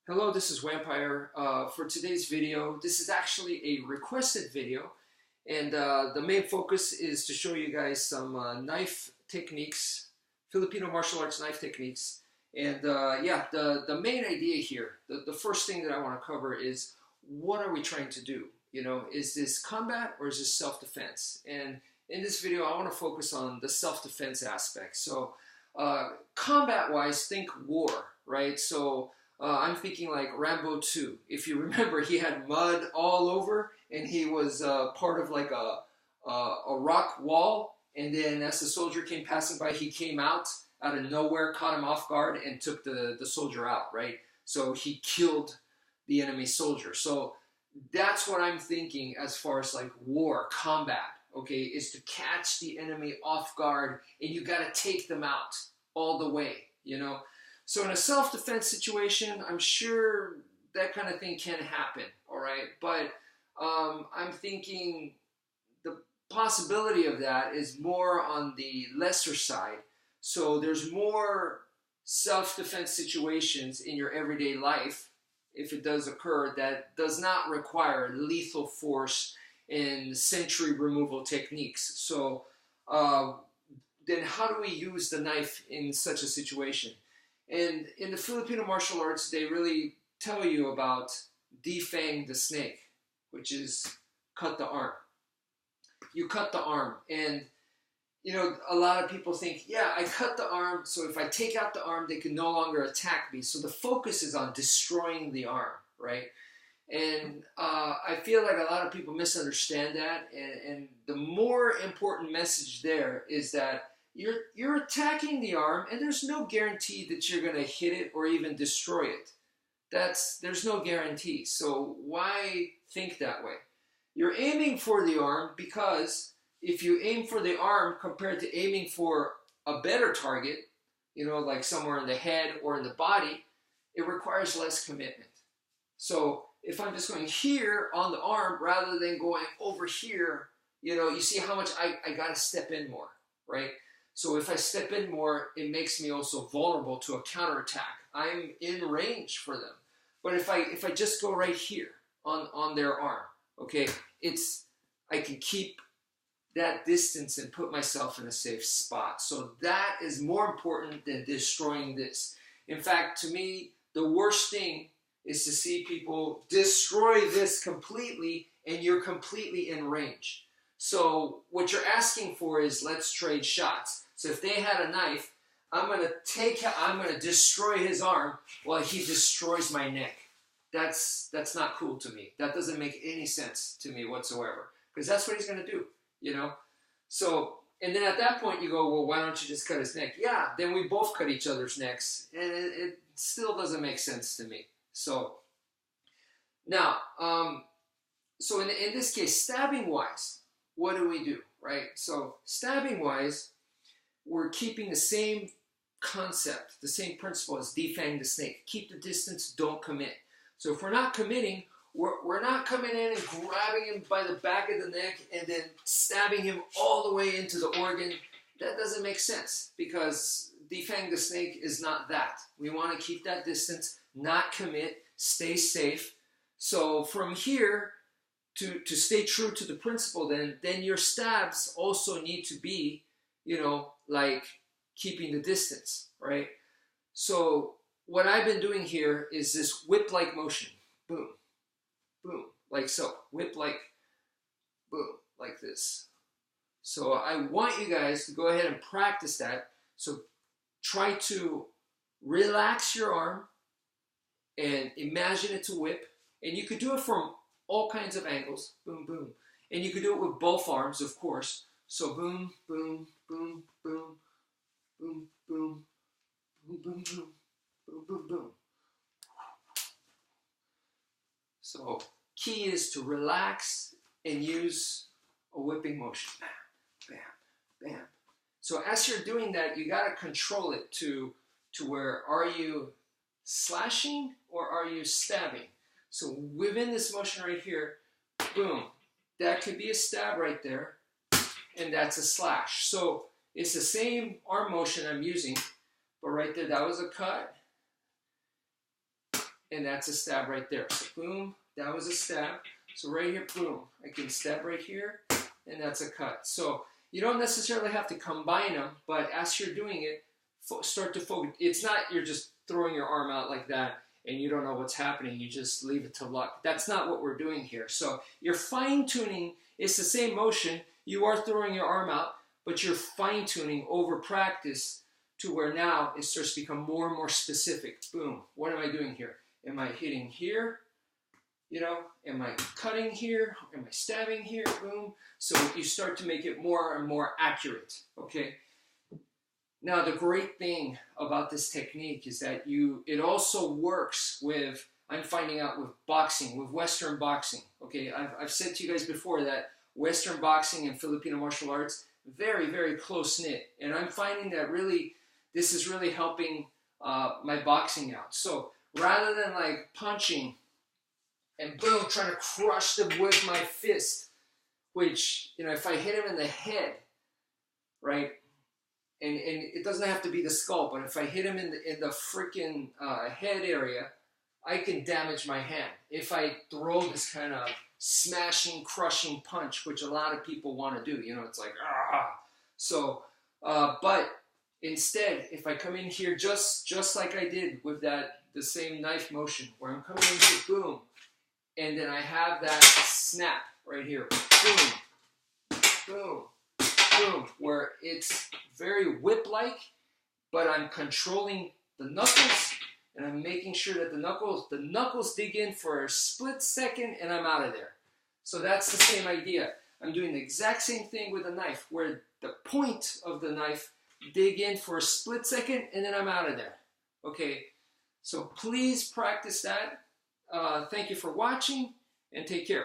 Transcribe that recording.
Hello, this is wmpyr. For today's video, this is actually a requested video, and the main focus is to show you guys some knife techniques, Filipino martial arts knife techniques. And yeah, the main idea here, the first thing that I want to cover is, what are we trying to do? You know, is this combat or is this self-defense? And in this video, I want to focus on the self-defense aspect. So combat-wise, think war, right? So I'm thinking like Rambo 2. If you remember, he had mud all over, and he was part of like a rock wall. And then as the soldier came passing by, he came out of nowhere, caught him off guard, and took the soldier out, right? So he killed the enemy soldier. So that's what I'm thinking as far as like war, combat, okay, is to catch the enemy off guard, and you got to take them out all the way, you know? So in a self-defense situation, I'm sure that kind of thing can happen, all right? But I'm thinking the possibility of that is more on the lesser side. So there's more self-defense situations in your everyday life, if it does occur, that does not require lethal force and sentry removal techniques. So then how do we use the knife in such a situation? And in the Filipino martial arts, they really tell you about defang the snake, which is cut the arm. You cut the arm, and you know, a lot of people think, yeah, I cut the arm, so if I take out the arm, they can no longer attack me. So the focus is on destroying the arm, right? And I feel like a lot of people misunderstand that, and the more important message there is that you're attacking the arm, and there's no guarantee that you're going to hit it or even destroy it. There's no guarantee. So why think that way? You're aiming for the arm, because if you aim for the arm compared to aiming for a better target, you know, like somewhere in the head or in the body, it requires less commitment. So if I'm just going here on the arm rather than going over here, you know, you see how much I got to step in more, right? So if I step in more, it makes me also vulnerable to a counterattack. I'm in range for them. But if I just go right here on their arm, okay, I can keep that distance and put myself in a safe spot. So that is more important than destroying this. In fact, to me, the worst thing is to see people destroy this completely, and you're completely in range. So what you're asking for is, let's trade shots. So if they had a knife, I'm going to destroy his arm while he destroys my neck. That's not cool to me. That doesn't make any sense to me whatsoever, because that's what he's going to do, you know? So, and then at that point you go, well, why don't you just cut his neck? Yeah, then we both cut each other's necks, and it still doesn't make sense to me. So now, so in this case, stabbing-wise, what do we do, right? So stabbing-wise, we're keeping the same concept, the same principle as defang the snake. Keep the distance, don't commit. So if we're not committing, we're not coming in and grabbing him by the back of the neck and then stabbing him all the way into the organ. That doesn't make sense, because defang the snake is not that. We want to keep that distance, not commit, stay safe. So from here, to stay true to the principle, then your stabs also need to be, you know, like keeping the distance, right? So what I've been doing here is this whip-like motion. Boom, boom, like so. Whip-like, boom, like this. So I want you guys to go ahead and practice that. So try to relax your arm and imagine it's a whip. And you could do it from all kinds of angles. Boom, boom. And you could do it with both arms, of course. So boom, boom, boom, boom, boom, boom, boom, boom, boom, boom, boom, boom. So key is to relax and use a whipping motion. Bam, bam, bam. So as you're doing that, you got to control it to where, are you slashing or are you stabbing? So within this motion right here, boom, that could be a stab right there, and that's a slash. So it's the same arm motion I'm using, but right there, that was a cut. and that's a stab right there. So boom, that was a stab. So right here, boom, I can stab right here, and that's a cut. So you don't necessarily have to combine them, but as you're doing it, start to focus. It's not you're just throwing your arm out like that and you don't know what's happening. You just leave it to luck. That's not what we're doing here. So you're fine-tuning. It's the same motion. You are throwing your arm out, but you're fine-tuning over practice to where now it starts to become more and more specific. Boom. What am I doing here? Am I hitting here? You know, am I cutting here? Am I stabbing here? Boom. So you start to make it more and more accurate, okay? Now, the great thing about this technique is that it also works with, I'm finding out with boxing, with Western boxing, okay? I've said to you guys before that Western boxing and Filipino martial arts, very, very close-knit. And I'm finding that really, this is really helping my boxing out. So rather than like punching and boom, trying to crush them with my fist, which, you know, if I hit him in the head, right, and it doesn't have to be the skull, but if I hit him in the freaking head area, I can damage my hand. If I throw this kind of smashing, crushing punch, which a lot of people want to do, you know, it's like, ah. So, but instead, if I come in here just like I did with the same knife motion, where I'm coming in here, boom, and then I have that snap right here, boom, boom, boom, where it's very whip-like, but I'm controlling the knuckles, and I'm making sure that the knuckles dig in for a split second, and I'm out of there. So that's the same idea. I'm doing the exact same thing with a knife, where the point of the knife dig in for a split second, and then I'm out of there. Okay, so please practice that. Thank you for watching, and take care.